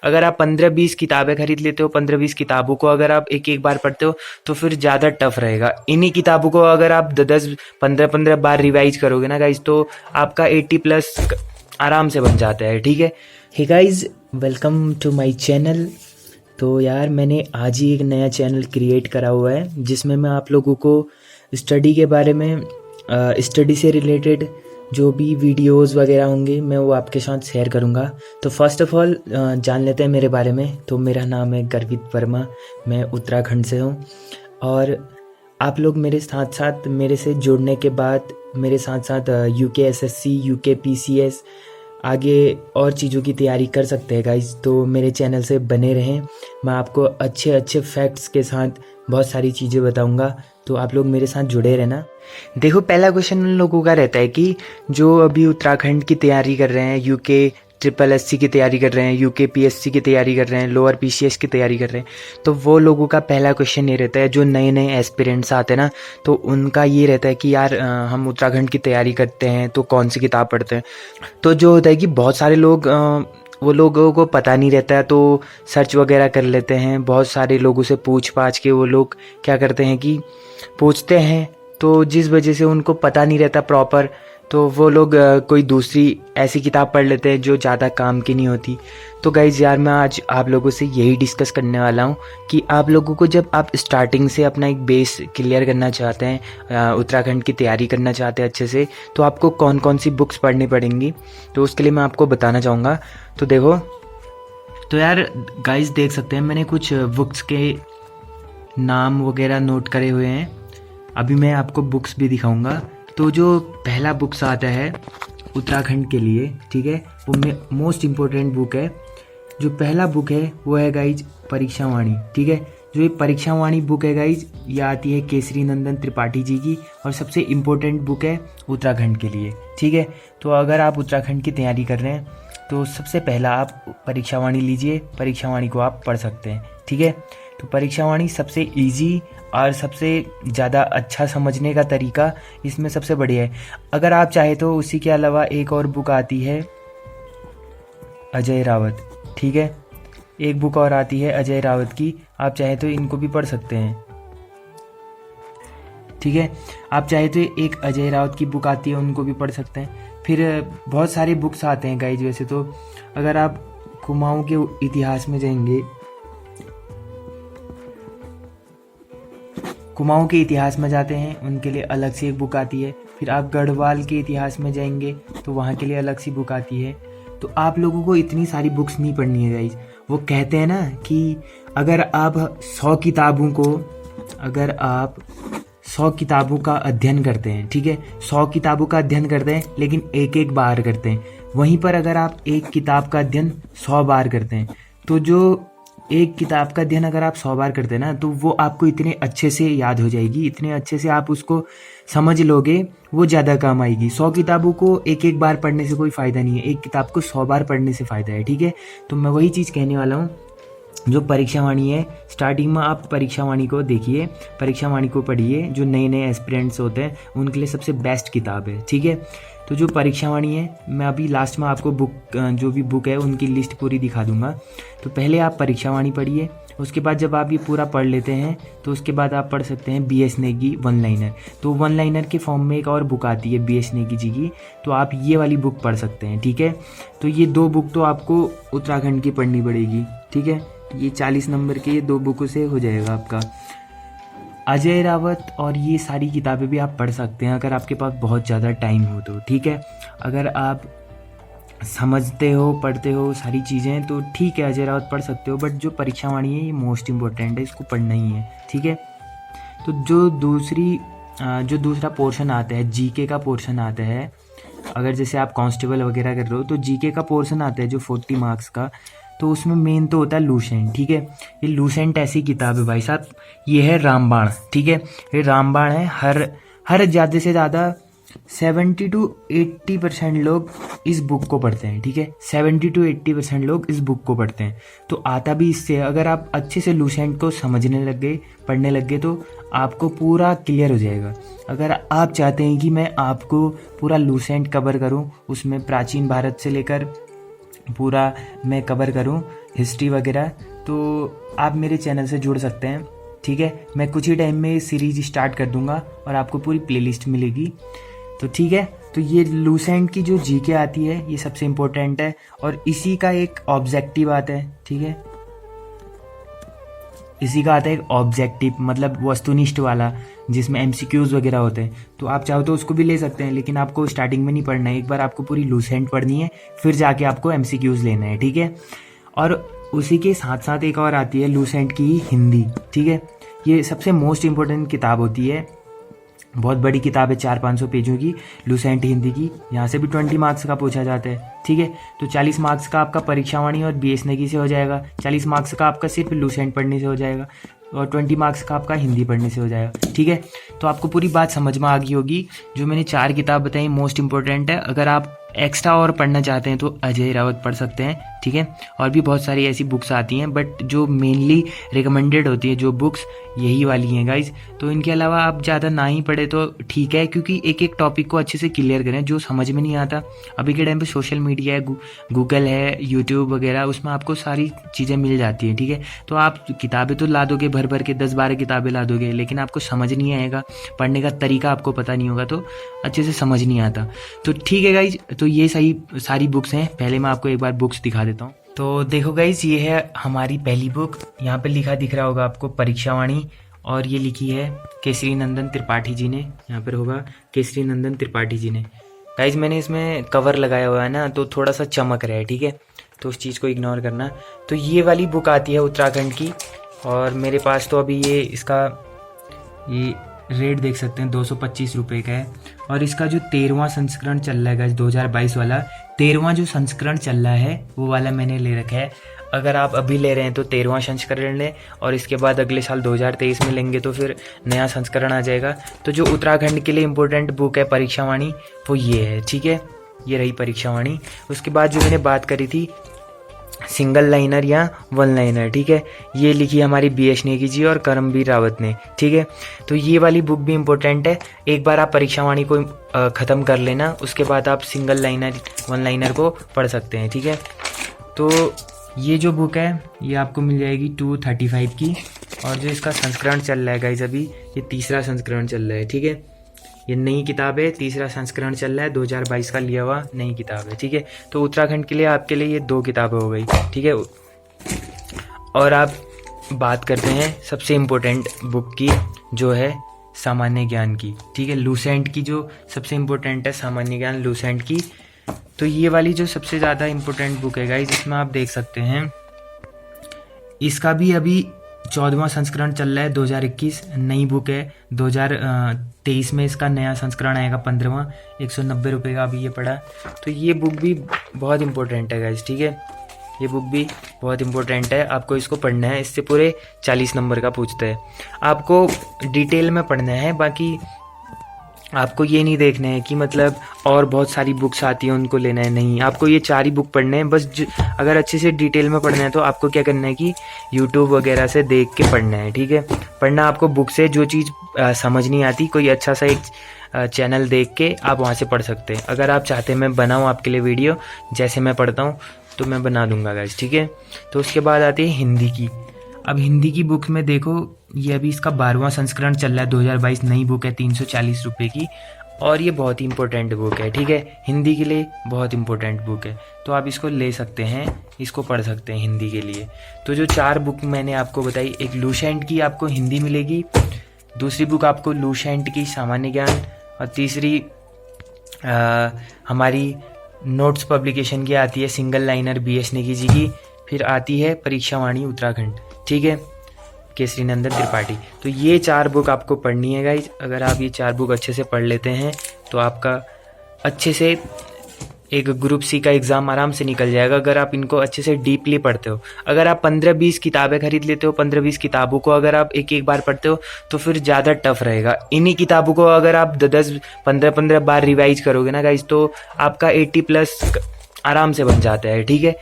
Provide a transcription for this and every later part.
अगर आप 15-20 किताबें खरीद लेते हो, 15-20 किताबों को अगर आप एक एक बार पढ़ते हो तो फिर ज़्यादा टफ रहेगा। इन्हीं किताबों को अगर आप 10 15 बार रिवाइज करोगे ना गाइज, तो आपका 80+ आराम से बन जाता है। ठीक है। Hey guys, welcome to my channel. तो यार मैंने आज ही एक नया चैनल क्रिएट करा हुआ है जिसमें मैं आप लोगों को स्टडी के बारे में, स्टडी से रिलेटेड जो भी वीडियोस वगैरह होंगे मैं वो आपके साथ शेयर करूंगा। तो फर्स्ट ऑफ ऑल जान लेते हैं मेरे बारे में। तो मेरा नाम है गर्वित वर्मा, मैं उत्तराखंड से हूँ। और आप लोग मेरे साथ साथ, मेरे से जुड़ने के बाद मेरे साथ साथ UKSSC, UKPCS आगे और चीज़ों की तैयारी कर सकते हैं गाइज। तो मेरे चैनल से बने रहें, मैं आपको अच्छे अच्छे फैक्ट्स के साथ बहुत सारी चीज़ें बताऊंगा। तो आप लोग मेरे साथ जुड़े रहना। देखो, पहला क्वेश्चन उन लोगों का रहता है कि जो अभी उत्तराखंड की तैयारी कर रहे हैं, UKSSC की तैयारी कर रहे हैं, UKPSC की तैयारी कर रहे हैं, लोअर PCS की तैयारी कर रहे हैं, तो वो लोगों का पहला क्वेश्चन ये रहता है, जो नए नए एस्पिरेंट्स आते हैं ना, तो उनका ये रहता है कि यार हम उत्तराखंड की तैयारी करते हैं तो कौन सी किताब पढ़ते हैं। तो जो होता है कि बहुत सारे लोग, वो लोगों को पता नहीं रहता है तो सर्च वगैरह कर लेते हैं। बहुत सारे लोगों से पूछ पाछ के वो लोग क्या करते हैं कि पूछते हैं, तो जिस वजह से उनको पता नहीं रहता प्रॉपर, तो वो लोग कोई दूसरी ऐसी किताब पढ़ लेते हैं जो ज़्यादा काम की नहीं होती। तो गाइज़ यार, मैं आज आप लोगों से यही डिस्कस करने वाला हूँ कि आप लोगों को जब आप स्टार्टिंग से अपना एक बेस क्लियर करना चाहते हैं, उत्तराखंड की तैयारी करना चाहते हैं अच्छे से, तो आपको कौन कौन सी बुक्स पढ़नी पड़ेंगी, तो उसके लिए मैं आपको बताना चाहूँगा। तो देखो, तो यार गाइज़ देख सकते हैं मैंने कुछ बुक्स के नाम वगैरह नोट करे हुए हैं। अभी मैं आपको बुक्स भी दिखाऊंगा। तो जो पहला बुक्स आता है उत्तराखंड के लिए, ठीक है, वो मोस्ट इम्पोर्टेंट बुक है। जो पहला बुक है वो है गाइज परीक्षावाणी। ठीक है, जो ये परीक्षावाणी बुक है गाइज, ये आती है केसरी नंदन त्रिपाठी जी की, और सबसे इम्पोर्टेंट बुक है उत्तराखंड के लिए। ठीक है, तो अगर आप उत्तराखंड की तैयारी कर रहे हैं तो सबसे पहला आप परीक्षावाणी लीजिए, परीक्षावाणी को आप पढ़ सकते हैं। ठीक है, तो परीक्षावाणी सबसे इजी और सबसे ज़्यादा अच्छा समझने का तरीका इसमें सबसे बढ़िया है। अगर आप चाहे तो उसी के अलावा एक और बुक आती है अजय रावत। ठीक है, एक बुक और आती है अजय रावत की, आप चाहे तो इनको भी पढ़ सकते हैं। ठीक है, आप चाहे तो एक अजय रावत की बुक आती है, उनको भी पढ़ सकते हैं। फिर बहुत सारे बुक्स आते हैं गाइज। वैसे तो अगर आप कुमाऊं के इतिहास में जाएंगे, कुमाऊं के इतिहास में जाते हैं, उनके लिए अलग से एक बुक आती है। फिर आप गढ़वाल के इतिहास में जाएंगे तो वहाँ के लिए अलग सी बुक आती है। तो आप लोगों को इतनी सारी बुक्स नहीं पढ़नी है गाइज। वो कहते हैं ना कि अगर आप 100 किताबों का अध्ययन करते हैं, ठीक है, 100 किताबों का अध्ययन करते हैं लेकिन एक एक बार करते हैं, वहीं पर अगर आप एक किताब का अध्ययन 100 बार करते हैं, तो जो एक किताब का अध्ययन अगर आप 100 बार करते हैं ना, तो वो आपको इतने अच्छे से याद हो जाएगी, इतने अच्छे से आप उसको समझ लोगे, वो ज़्यादा काम आएगी। 100 किताबों को एक एक बार पढ़ने से कोई फ़ायदा नहीं है, एक किताब को 100 बार पढ़ने से फ़ायदा है। ठीक है, तो मैं वही चीज़ कहने वाला हूँ। जो परीक्षावाणी है, स्टार्टिंग में आप परीक्षावाणी को देखिए, परीक्षावाणी को पढ़िए। जो नए नए एस्पिरेंट्स होते हैं उनके लिए सबसे बेस्ट किताब है। ठीक है, तो जो परीक्षावाणी है, मैं अभी लास्ट में आपको जो भी बुक है उनकी लिस्ट पूरी दिखा दूंगा। तो पहले आप परीक्षावाणी पढ़िए, उसके बाद जब आप ये पूरा पढ़ लेते हैं तो उसके बाद आप पढ़ सकते हैं BS नेगी वन लाइनर। तो वन लाइनर के फॉर्म में एक और बुक आती है BS नेगी जी की, तो आप ये वाली बुक पढ़ सकते हैं। ठीक है, तो ये 2 बुक तो आपको उत्तराखंड की पढ़नी पड़ेगी। ठीक है, ये 40 नंबर के ये 2 बुकों से हो जाएगा आपका। अजय रावत और ये सारी किताबें भी आप पढ़ सकते हैं अगर आपके पास बहुत ज़्यादा टाइम हो तो। ठीक है, अगर आप समझते हो, पढ़ते हो सारी चीज़ें, तो ठीक है, अजय रावत पढ़ सकते हो। बट जो परीक्षावाणी है ये मोस्ट इम्पोर्टेंट है, इसको पढ़ना ही है। ठीक है, तो जो दूसरा पोर्शन आता है, GK का पोर्शन आता है। अगर जैसे आप कांस्टेबल वगैरह कर रहे हो तो GK का पोर्शन आता है जो 40 मार्क्स का, तो उसमें मेन तो होता है लूसेंट। ठीक है, ये लूसेंट ऐसी किताब है भाई साहब, ये है रामबाण। ठीक है, ये रामबाण है। हर ज़्यादा से ज़्यादा 70 to 80% लोग इस बुक को पढ़ते हैं। ठीक है, 70 to 80% लोग इस बुक को पढ़ते हैं। तो आता भी इससे, अगर आप अच्छे से लूसेंट को समझने लग गए, पढ़ने लग गए, तो आपको पूरा क्लियर हो जाएगा। अगर आप चाहते हैं कि मैं आपको पूरा लूसेंट कवर करूं, उसमें प्राचीन भारत से लेकर पूरा मैं कवर करूं हिस्ट्री वगैरह, तो आप मेरे चैनल से जुड़ सकते हैं। ठीक है, मैं कुछ ही टाइम में सीरीज स्टार्ट कर दूंगा और आपको पूरी प्लेलिस्ट मिलेगी। तो ठीक है, तो ये लूसेंट की जो जीके आती है ये सबसे इम्पोर्टेंट है और इसी का एक ऑब्जेक्टिव आता है। ठीक है, इसी का आता है एक ऑब्जेक्टिव, मतलब वस्तुनिष्ठ वाला, जिसमें एमसीक्यूज वगैरह होते हैं। तो आप चाहो तो उसको भी ले सकते हैं, लेकिन आपको स्टार्टिंग में नहीं पढ़ना है। एक बार आपको पूरी लूसेंट पढ़नी है, फिर जाके आपको एमसीक्यूज लेना है। ठीक है, और उसी के साथ साथ एक और आती है लूसेंट की हिंदी। ठीक है, ये सबसे मोस्ट इम्पोर्टेंट किताब होती है, बहुत बड़ी किताब है, 400-500 पेजों की लूसेंट हिंदी की। यहाँ से भी 20 मार्क्स का पूछा जाता है। ठीक है, तो 40 मार्क्स का आपका परीक्षावाणी और बीएस नेगी से हो जाएगा, 40 मार्क्स का आपका सिर्फ लूसेंट पढ़ने से हो जाएगा और 20 मार्क्स का आपका हिंदी पढ़ने से हो जाएगा। ठीक है, तो आपको पूरी बात समझ में आ गई होगी। जो मैंने 4 किताब बताई मोस्ट इंपॉर्टेंट है। अगर आप एक्स्ट्रा और पढ़ना चाहते हैं तो अजय रावत पढ़ सकते हैं। ठीक है, और भी बहुत सारी ऐसी बुक्स आती हैं, बट जो मेनली रिकमेंडेड होती है जो बुक्स, यही वाली हैं गाइज। तो इनके अलावा आप ज़्यादा ना ही पढ़े तो ठीक है, क्योंकि एक एक टॉपिक को अच्छे से क्लियर करें। जो समझ में नहीं आता, अभी के टाइम पे सोशल मीडिया है, गूगल है, यूट्यूब वगैरह, उसमें आपको सारी चीज़ें मिल जाती हैं। ठीक है, तो आप किताबें तो ला दोगे, भर भर के 10-12 किताबें ला दोगे, लेकिन आपको समझ नहीं आएगा, पढ़ने का तरीका आपको पता नहीं होगा, तो अच्छे से समझ नहीं आता। तो ठीक है गाइज, तो ये सारी बुक्स हैं। पहले मैं आपको एक बार बुक्स दिखा देता हूँ। तो देखो गाइज, ये है हमारी पहली बुक। यहाँ पे लिखा दिख रहा होगा आपको परीक्षावाणी, और ये लिखी है केसरी नंदन त्रिपाठी जी ने। यहाँ पर होगा केसरी नंदन त्रिपाठी जी ने। गाइज मैंने इसमें कवर लगाया हुआ है ना, तो थोड़ा सा चमक रहा है। ठीक है, तो उस चीज़ को इग्नोर करना। तो ये वाली बुक आती है उत्तराखंड की, और मेरे पास तो अभी ये रेट देख सकते हैं 225 रुपये का है। और इसका जो 13वां संस्करण चल रहा है गाइस, 2022 वाला 13वां जो संस्करण चल रहा है वो वाला मैंने ले रखा है। अगर आप अभी ले रहे हैं तो 13वां संस्करण लें, और इसके बाद अगले साल 2023 में लेंगे तो फिर नया संस्करण आ जाएगा। तो जो उत्तराखंड के लिए इम्पोर्टेंट बुक है परीक्षावाणी, वो ये है। ठीक है, ये रही परीक्षावाणी। उसके बाद जो मैंने बात करी थी सिंगल लाइनर या वन लाइनर, ठीक है, ये लिखी हमारी बीएस नेगी जी और करमवीर रावत ने। ठीक है, तो ये वाली बुक भी इम्पोर्टेंट है। एक बार आप परीक्षावाणी को ख़त्म कर लेना, उसके बाद आप सिंगल लाइनर वन लाइनर को पढ़ सकते हैं। ठीक है, तो ये जो बुक है ये आपको मिल जाएगी 235 की। और जो इसका संस्करण चल रहा है गाइस, अभी ये 3रा संस्करण चल रहा है। ठीक है, ये नई किताब है, 3रा संस्करण चल रहा है, 2022 का लिया हुआ नई किताब है। ठीक है, तो उत्तराखंड के लिए आपके लिए ये 2 किताबें हो गई। ठीक है, और आप बात करते हैं सबसे इम्पोर्टेंट बुक की, जो है सामान्य ज्ञान की। ठीक है, लूसेंट की जो सबसे इम्पोर्टेंट है सामान्य ज्ञान लूसेंट की। तो ये वाली जो सबसे ज़्यादा इम्पोर्टेंट बुक है गाइस, इसमें आप देख सकते हैं इसका भी अभी 14वां संस्करण चल रहा है, 2021 नई बुक है। 2023 में इसका नया संस्करण आएगा 15वां, 190 रुपये का अभी ये पड़ा। तो ये बुक भी बहुत इंपॉर्टेंट है गाइस। ठीक है, ये बुक भी बहुत इंपॉर्टेंट है, आपको इसको पढ़ना है। इससे पूरे 40 नंबर का पूछता है, आपको डिटेल में पढ़ना है। बाकी आपको ये नहीं देखना है कि मतलब और बहुत सारी बुक्स आती हैं उनको लेना है, नहीं, आपको ये 4 ही बुक पढ़ने हैं बस। अगर अच्छे से डिटेल में पढ़ना है तो आपको क्या करना है कि यूट्यूब वगैरह से देख के पढ़ना है। ठीक है, पढ़ना आपको बुक से, जो चीज़ समझ नहीं आती कोई अच्छा सा एक चैनल देख के आप वहाँ से पढ़ सकते हैं। अगर आप चाहते हैं मैं बनाऊँ आपके लिए वीडियो जैसे मैं पढ़ता हूँ तो मैं बना दूंगा गाइस। ठीक है, तो उसके बाद आती है हिंदी की। अब हिंदी की बुक में देखो, ये अभी इसका 12वां संस्करण चल रहा है, 2022 नई बुक है, 340 रुपये की, और ये बहुत ही इंपॉर्टेंट बुक है। ठीक है, हिंदी के लिए बहुत इंपॉर्टेंट बुक है, तो आप इसको ले सकते हैं, इसको पढ़ सकते हैं हिंदी के लिए। तो जो 4 बुक मैंने आपको बताई, एक लूसेंट की आपको हिंदी मिलेगी, दूसरी बुक आपको लूसेंट की सामान्य ज्ञान, और तीसरी हमारी नोट्स पब्लिकेशन की आती है single liner BS Negi ji की, फिर आती है परीक्षावाणी उत्तराखंड। ठीक है, केसरी नंदन त्रिपाठी। तो ये 4 बुक आपको पढ़नी है गाइज। अगर आप ये 4 बुक अच्छे से पढ़ लेते हैं तो आपका अच्छे से एक ग्रुप सी का एग्ज़ाम आराम से निकल जाएगा, अगर आप इनको अच्छे से डीपली पढ़ते हो। अगर आप 15-20 किताबें खरीद लेते हो, 15-20 किताबों को अगर आप एक बार पढ़ते हो तो फिर ज़्यादा टफ रहेगा। इन्हीं किताबों को अगर आप 10 15 बार रिवाइज करोगे ना गाइज, तो आपका 80+ आराम से बन जाता है। ठीक है,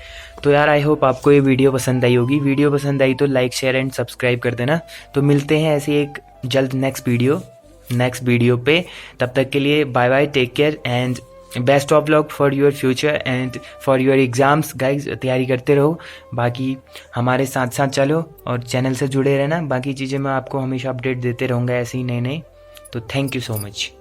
तो यार आई होप आपको ये वीडियो पसंद आई होगी। वीडियो पसंद आई तो लाइक शेयर एंड सब्सक्राइब कर देना। तो मिलते हैं ऐसे एक जल्द नेक्स्ट वीडियो पे। तब तक के लिए bye bye, take care and best of luck for your future and for your exams guys. तैयारी करते रहो, बाकी हमारे साथ साथ चलो और चैनल से जुड़े रहना। बाकी चीज़ें मैं आपको हमेशा अपडेट देते रहूँगा ऐसे ही नए नए। तो थैंक यू सो मच।